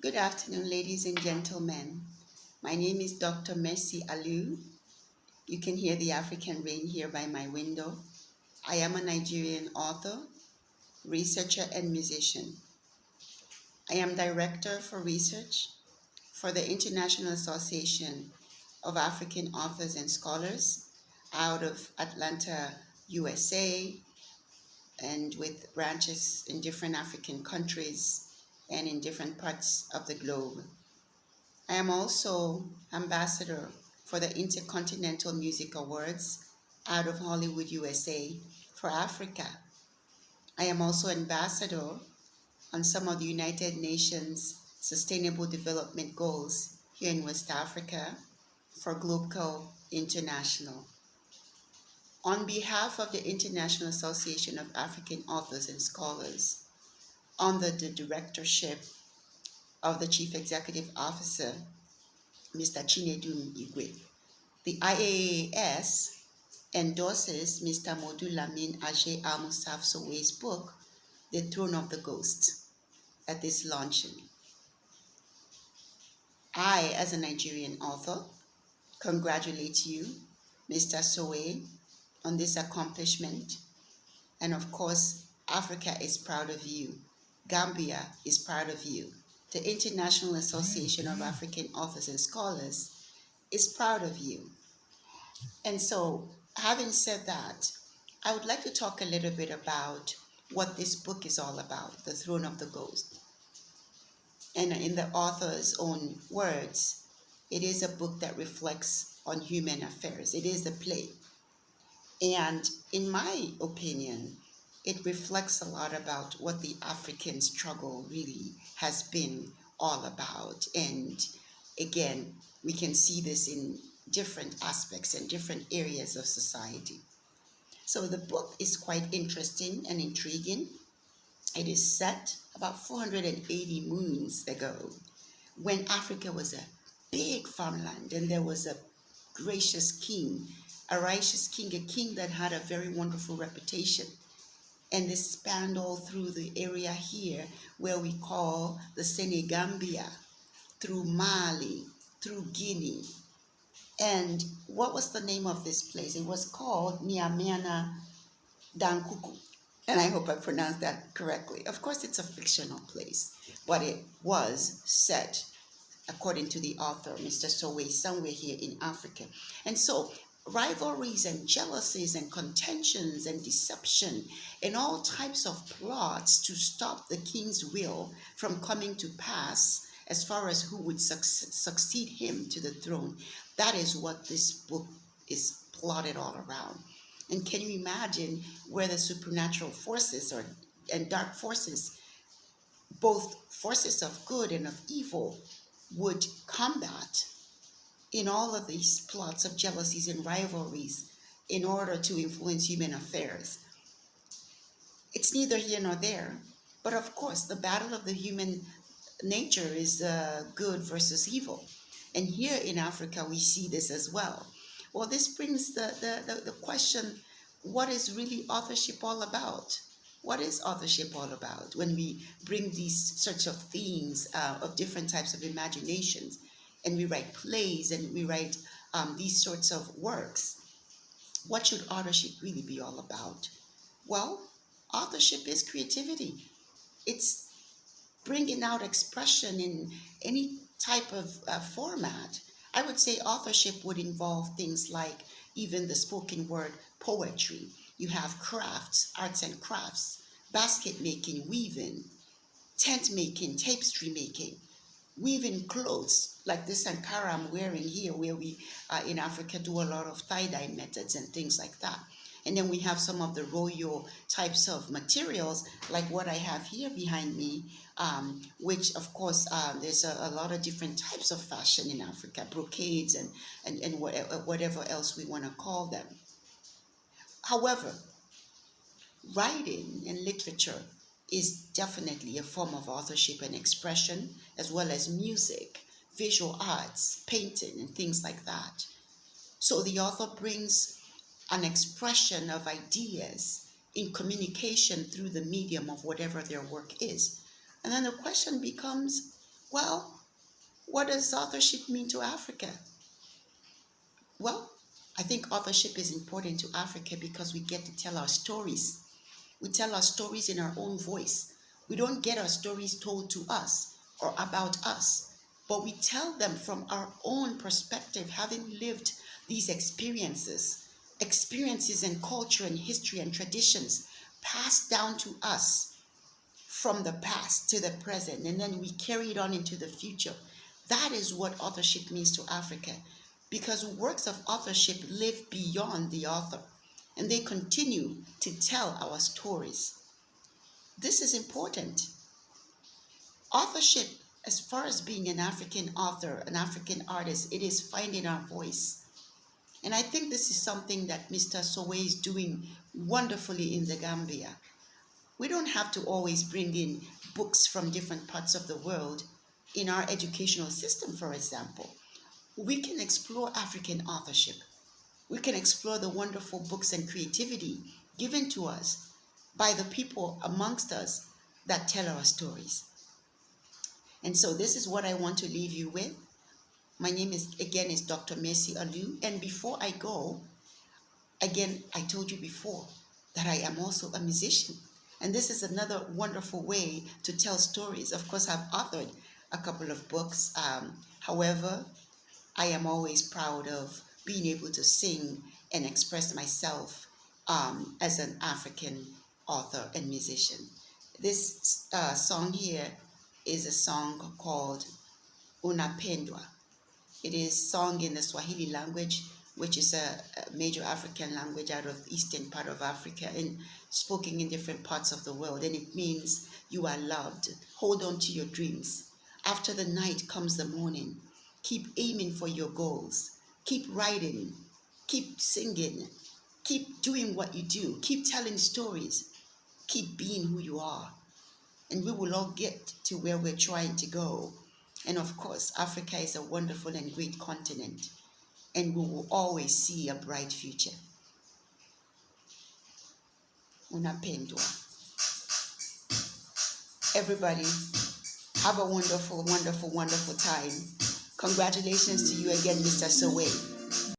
Good afternoon, ladies and gentlemen. My name is Dr. Mercy Alu. You can hear the African rain here by my window. I am a Nigerian author, researcher, and musician. I am director for research for the International Association of African Authors and Scholars out of Atlanta, USA, and with branches in different African countries and in different parts of the globe. I am also ambassador for the Intercontinental Music Awards out of Hollywood, USA for Africa. I am also ambassador on some of the United Nations Sustainable Development Goals here in West Africa for Global International. On behalf of the International Association of African Authors and Scholars, under the directorship of the Chief Executive Officer, Mr. Chinedum Igwe, the IAAAS endorses Mr. Modou Lamin Age-Almusaf Sowe's book, The Throne of the Ghost, at this launching. I, as a Nigerian author, congratulate you, Mr. Sowe, on this accomplishment. And of course, Africa is proud of you. Gambia is proud of you. The International Association of African Authors and Scholars is proud of you. And so, having said that, I would like to talk a little bit about what this book is all about, The Throne of the Ghost. And in the author's own words, it is a book that reflects on human affairs. It is a play. And in my opinion, it reflects a lot about what the African struggle really has been all about. And again, we can see this in different aspects and different areas of society. So the book is quite interesting and intriguing. It is set about 480 moons ago when Africa was a big farmland and there was a gracious king, a righteous king, a king that had a very wonderful reputation. And this spanned all through the area here where we call the Senegambia, through Mali, through Guinea. And what was the name of this place? It was called Nyamena Dankuku. And I hope I pronounced that correctly. Of course, it's a fictional place, but it was set, according to the author, Mr. Sowe, somewhere here in Africa. And so rivalries and jealousies and contentions and deception and all types of plots to stop the king's will from coming to pass as far as who would succeed him to the throne. That is what this book is plotted all around. And can you imagine where the supernatural forces and dark forces, both forces of good and of evil, would combat in all of these plots of jealousies and rivalries in order to influence human affairs? It's neither here nor there. But of course, the battle of the human nature is good versus evil. And here in Africa, we see this as well. Well, this brings the question, what is really authorship all about? What is authorship all about when we bring these sorts of themes of different types of imaginations and we write plays and we write these sorts of works? What should authorship really be all about? Well, authorship is creativity. It's bringing out expression in any type of format. I would say authorship would involve things like even the spoken word poetry. You have crafts, arts and crafts, basket making, weaving, tent making, tapestry making, weaving clothes like this Ankara I'm wearing here, where we in Africa do a lot of tie-dye methods and things like that. And then we have some of the royal types of materials, like what I have here behind me, which of course there's a lot of different types of fashion in Africa, brocades and whatever else we want to call them. However, writing and literature is definitely a form of authorship and expression, as well as music, visual arts, painting, and things like that. So the author brings an expression of ideas in communication through the medium of whatever their work is. And then the question becomes, Well, what does authorship mean to Africa? Well, I think authorship is important to Africa because we get to tell our stories. We tell our stories in our own voice. We don't get our stories told to us or about us, but we tell them from our own perspective, having lived these experiences and culture and history and traditions passed down to us from the past to the present, and then we carry it on into the future. That is what authorship means to Africa, because works of authorship live beyond the author and they continue to tell our stories. This is important. Authorship, as far as being an African author, an African artist, it is finding our voice. And I think this is something that Mr. Sowe is doing wonderfully in the Gambia. We don't have to always bring in books from different parts of the world in our educational system, for example. We can explore African authorship. We can explore the wonderful books and creativity given to us by the people amongst us that tell our stories. And so this is what I want to leave you with. My name is Dr. Mercy Alu. And before I go, again, I told you before that I am also a musician. And this is another wonderful way to tell stories. Of course, I've authored a couple of books. However, I am always proud of being able to sing and express myself as an African author and musician. This song here is a song called Unapendwa. It is sung in the Swahili language, which is a major African language out of eastern part of Africa and spoken in different parts of the world. And it means you are loved. Hold on to your dreams. After the night comes the morning. Keep aiming for your goals. Keep writing. Keep singing. Keep doing what you do. Keep telling stories. Keep being who you are. And we will all get to where we're trying to go. And of course, Africa is a wonderful and great continent. And we will always see a bright future. Unapendwa. Everybody, have a wonderful, wonderful, wonderful time. Congratulations to you again, Mr. Sowe.